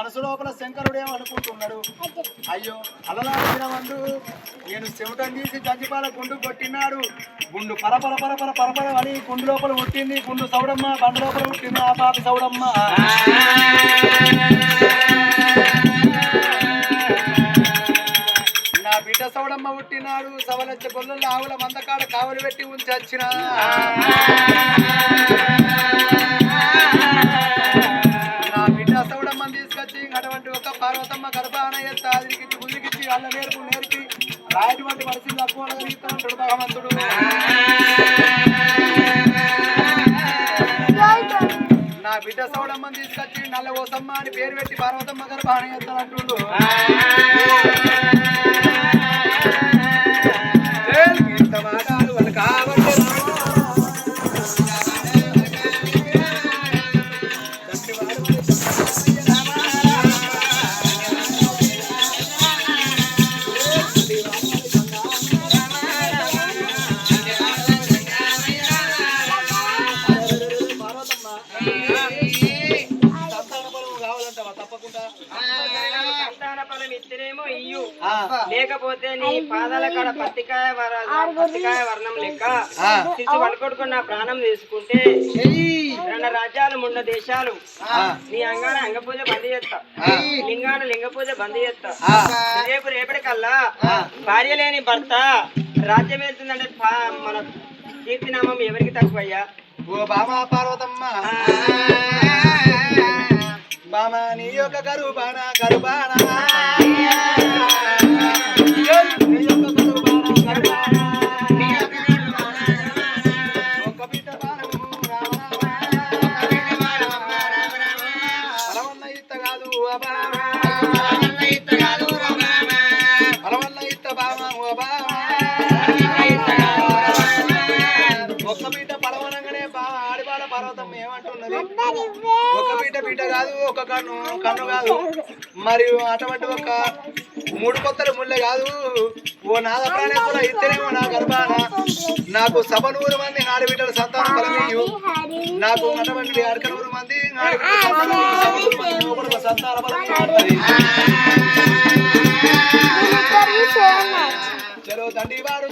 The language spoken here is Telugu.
మనసు లోపల శంకరుడేమో అనుకుంటున్నాడు. అయ్యో అలలాడిన వండు నేను చెమటం తీసి జంజిపాల గుండు కొట్టినాడు. గుండు పరపర పరపర పరపర అని గుండు లోపల పుట్టింది. గుండు సౌడమ్మ బండ లోపల పుట్టింది. ఆ పాపి సౌడమ్మ నా బిడ్డ సౌడమ్మ పుట్టినాడు. సవలచ్చ గొల్లల ఆవుల మందకాడ కావలి పెట్టి ఉంచి వచ్చిన నా బిడ్డ సౌడమ్మని తీసుకొచ్చి అటువంటి ఒక పార్వతమ్మ గర్భాన ఎత్తాదికి గుండికిచ్చి అల్ల నేర్పి రాయటువంటి మనిషి తక్కువ ఉంటాడు భగవంతుడు. నా బిడ్డ సౌడమ్మని తీసుకొచ్చి నల్ల ఓసమ్మ అని పేరు పెట్టి పార్వతమ్మ గర్భాన ఎత్తానంటుండు. లేకపోతే నీ పాదాల కాడ పత్తికాయ వర్ణం లెక్క తీసి పడుకొట్టుకుని నా ప్రాణం తీసుకుంటే 2 రాజ్యాలు 3 దేశాలు నీ అంగాన అంగపూజ బంద్ చేస్తా, లింగాన లింగ పూజ బంద్ చేస్తా. రేపటికల్లా భార్య లేని భర్త రాజ్యం వెళ్తుందంటే మన కీర్తినామం ఎవరికి తక్కువయ్యా? ఓ బామా పార్వతమ్మ బామా నీ యొక్క గరుబానా ఒక బిడ్డ కాదు, ఒక కన్ను కాదు, మరియు అటువంటి ఒక 3 కొత్తల ముళ్ళే కాదు. ఓ నాద ప్రాణేశ్వర ఇద్దరేమో నా గర్భాన నాకు 100 మంది ఆడబిడ్డల సంతానం కలగయ్యు. నాకు అటువంటి 100 మంది సంతాన చలో తండ్రి వారు